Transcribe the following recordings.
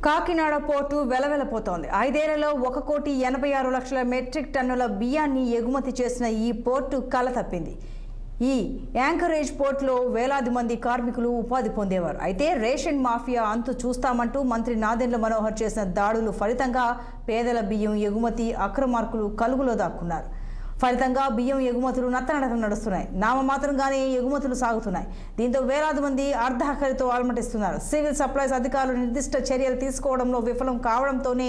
Kakinada port వెలవెలపోతోంది. 5 ఏళ్లలో 1,86,00,000 metric టన్నుల బియ్యాన్ని ఎగుమతి చేసిన ఈ పోర్టు కల తప్పింది. ఈ యాంకరేజ్ పోర్టులో వేలాది మంది కార్మికులు ఉపాధి పొందేవారు. అయితే రేషన్ మాఫియా అంతు చూస్తామంటూ మంత్రి నాదెండ్ల మనోహర్ చేసిన దాడులు ఫలితంగా పేదల బియ్యం ఎగుమతి అక్రమార్కులు కలుగులో దాక్కున్నారు. ఫలితంగా బియ్యం ఎగుమతులు నత్తనడకన నడుస్తున్నాయి. నామమాత్రంగానే ఎగుమతులు సాగుతున్నాయి. దీంతో వేలాది మంది అర్ధాకలితో అలమటిస్తున్నారు. సివిల్ సప్లైస్ అధికారులు నిర్దిష్ట చర్యలు తీసుకోవడంలో విఫలం కావడంతోనే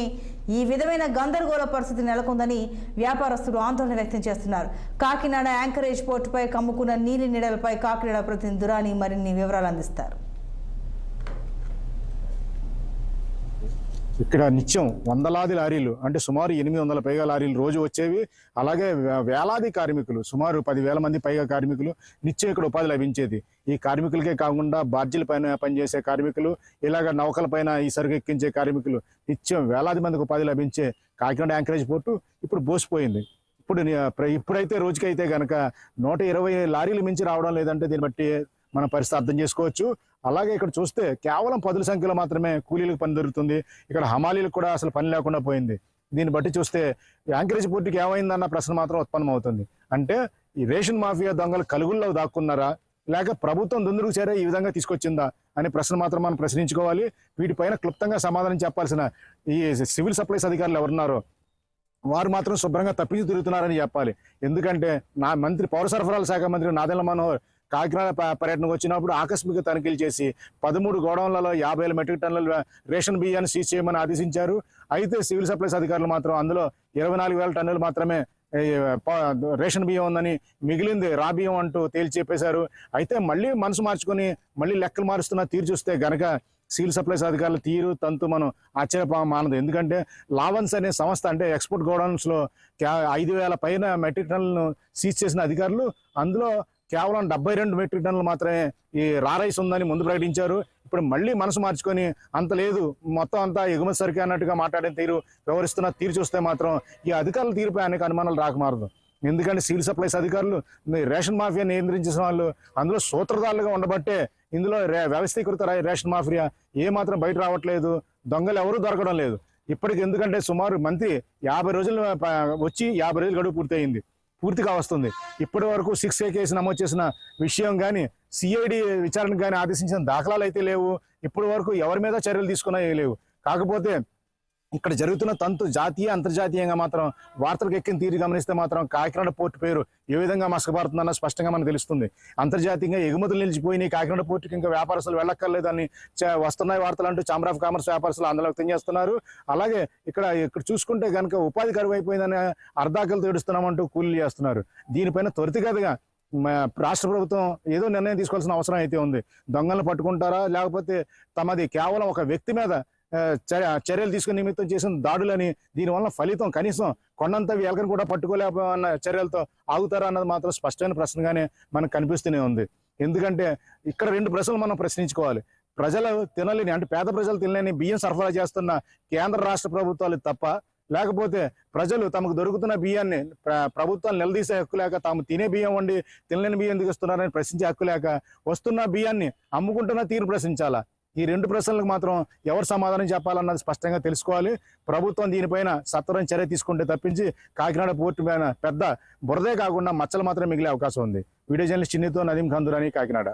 ఈ విధమైన గందరగోళ పరిస్థితి నెలకొందని వ్యాపారస్తులు ఆందోళన వ్యక్తం చేస్తున్నారు. కాకినాడ యాంకరేజ్ పోర్టుపై కమ్ముకున్న నీలి నీడలపై కాకినాడ ప్రతినిధి దురాని మరిన్ని వివరాలు అందిస్తారు. ఇక్కడ నిత్యం వందలాది లారీలు అంటే సుమారు 800 పైగా లారీలు రోజు వచ్చేవి. అలాగే వేలాది కార్మికులు సుమారు 10,000 మంది పైగా కార్మికులు నిత్యం ఇక్కడ ఉపాధి లభించేది. ఈ కార్మికులకే కాకుండా బార్జీల పైన పనిచేసే కార్మికులు, ఇలాగ నౌకల పైన ఈ సరుకు ఎక్కించే కార్మికులు నిత్యం వేలాది మందికి ఉపాధి లభించే కాకినాడ యాంకరేజ్ పోర్టు ఇప్పుడు బోసిపోయింది. ఇప్పుడైతే రోజుకైతే కనుక 120 లారీలు మించి రావడం లేదంటే దీన్ని బట్టి మన పరిస్థితి అర్థం చేసుకోవచ్చు. అలాగే ఇక్కడ చూస్తే కేవలం 10 సంఖ్యలో మాత్రమే కూలీలకు పని దొరుకుతుంది. ఇక్కడ హమాలీలకు కూడా అసలు పని లేకుండా పోయింది. దీన్ని బట్టి చూస్తే యాంకరేజ్ పోర్టుకి ఏమైందన్న ప్రశ్న మాత్రం ఉత్పన్నం అవుతుంది. అంటే ఈ రేషన్ మాఫియా దొంగలు కలుగుల్లో దాక్కున్నారా, లేక ప్రభుత్వం దుందుడుకు చేరే ఈ విధంగా తీసుకొచ్చిందా అనే ప్రశ్న మాత్రం మనం ప్రశ్నించుకోవాలి. వీటిపైన క్లుప్తంగా సమాధానం చెప్పాల్సిన ఈ సివిల్ సప్లైస్ అధికారులు ఎవరున్నారో వారు మాత్రం శుభ్రంగా తప్పించి తిరుగుతున్నారని చెప్పాలి. ఎందుకంటే నా మంత్రి పౌర సరఫరాల శాఖ మంత్రి నాదెండ్ల మనోహర్ కాకినాడ పర్యటనకు వచ్చినప్పుడు ఆకస్మిక తనిఖీలు చేసి 13 గోడౌన్లలో 50,000 మెట్రిక్ టన్నుల రేషన్ బియ్యాన్ని సీజ్ చేయమని ఆదేశించారు. అయితే సివిల్ సప్లైస్ అధికారులు మాత్రం అందులో 24,000 టన్నులు మాత్రమే రేషన్ బియ్యం ఉందని, మిగిలింది రా బియ్యం అంటూ తేల్చి చెప్పేశారు. అయితే మళ్ళీ మనసు మార్చుకొని మళ్ళీ లెక్కలు మారుస్తున్న తీరు చూస్తే గనక సివిల్ సప్లైస్ అధికారుల తీరు తంతు మనం ఆశ్చర్యమానదు. ఎందుకంటే లావన్స్ అనే సంస్థ అంటే ఎక్స్పోర్ట్ గోడౌన్స్లో 5,000 పైన మెట్రిక్ టన్నులను సీజ్ చేసిన అధికారులు అందులో కేవలం 72 మెట్రిక్ టన్నులు మాత్రమే ఈ రా రైస్ ఉందని ముందు ప్రకటించారు. ఇప్పుడు మళ్ళీ మనసు మార్చుకొని అంత లేదు మొత్తం అంతా ఎగుమతి సరికే అన్నట్టుగా మాట్లాడిన తీరు, వ్యవహరిస్తున్న తీరు చూస్తే మాత్రం ఈ అధికారుల తీరుపై అనేక అనుమానాలు రాకమారదు. ఎందుకంటే సివిల్ సప్లైస్ అధికారులు రేషన్ మాఫియా నియంత్రించిన వాళ్ళు అందులో సూత్రధారులుగా ఉండబట్టే ఇందులో వ్యవస్థీకృత రేషన్ మాఫియా ఏమాత్రం బయట రావట్లేదు, దొంగలు ఎవరూ దొరకడం లేదు ఇప్పటికి. ఎందుకంటే సుమారు మంత్రి 50 రోజులు వచ్చి 50 రోజులు గడువు పూర్తిగా వస్తుంది. ఇప్పటి వరకు 6A కేసు నమోదు చేసిన విషయం కానీ, సిఐడి విచారణకు కానీ ఆదేశించిన దాఖలాలు అయితే లేవు. ఇప్పటి వరకు ఎవరి మీద చర్యలు తీసుకున్నా లేవు. కాకపోతే ఇక్కడ జరుగుతున్న తంతు జాతీయ అంతర్జాతీయంగా మాత్రం వార్తలకు ఎక్కిన తీరు గమనిస్తే మాత్రం కాకినాడ పోర్టు పేరు ఏ విధంగా మసకబారుతుందన్న స్పష్టంగా మనకు తెలుస్తుంది. అంతర్జాతీయంగా ఎగుమతులు నిలిచిపోయినాయి, కాకినాడ పోర్టుకి ఇంకా వ్యాపారస్తులు వెళ్ళక్కర్లేదని వస్తున్నాయి వార్తలు అంటూ ఛాంబర్ ఆఫ్ కామర్స్ వ్యాపారస్తులు ఆందోళన వ్యక్తం చేస్తున్నారు. అలాగే ఇక్కడ చూసుకుంటే కనుక ఉపాధి కరువు అయిపోయిందని అర్ధాకలు తేడుస్తున్నామంటూ కూలీలు చేస్తున్నారు. దీనిపైన త్వరితగతిగా రాష్ట్ర ప్రభుత్వం ఏదో నిర్ణయం తీసుకోవాల్సిన అవసరం అయితే ఉంది. దొంగలను పట్టుకుంటారా, లేకపోతే తమది కేవలం ఒక వ్యక్తి మీద చర్యలు తీసుకునే నిమిత్తం చేసిన దాడులని, దీనివల్ల ఫలితం కనీసం కొండంత వేలకని కూడా పట్టుకోలేకపోన్న చర్యలతో ఆగుతారా అన్నది మాత్రం స్పష్టమైన ప్రశ్నగానే మనకు కనిపిస్తూనే ఉంది. ఎందుకంటే ఇక్కడ 2 ప్రశ్నలు మనం ప్రశ్నించుకోవాలి. ప్రజలు తినలేని అంటే పేద ప్రజలు తినలేని బియ్యం సరఫరా చేస్తున్న కేంద్ర రాష్ట్ర ప్రభుత్వాలు తప్ప, లేకపోతే ప్రజలు తమకు దొరుకుతున్న బియ్యాన్ని ప్రభుత్వాలు నిలదీసే హక్కు లేక తాము తినే బియ్యం వండి తినలేని బియ్యం ఎందుకు ఇస్తున్నారని ప్రశ్నించే హక్కు లేక వస్తున్న బియ్యాన్ని అమ్ముకుంటున్న తీరు ప్రశ్నించాలా? ఈ 2 ప్రశ్నలకు మాత్రం ఎవరు సమాధానం చెప్పాలన్నది స్పష్టంగా తెలుసుకోవాలి. ప్రభుత్వం దీనిపైన సత్వరం చర్య తీసుకుంటే తప్పించి కాకినాడ పోర్టు పైన పెద్ద బురదే కాకుండా మచ్చలు మాత్రం మిగిలే అవకాశం ఉంది. వీడియో జర్నలిస్ట్ చిన్నితో నదీం ఖాన్ దురాని, కాకినాడ.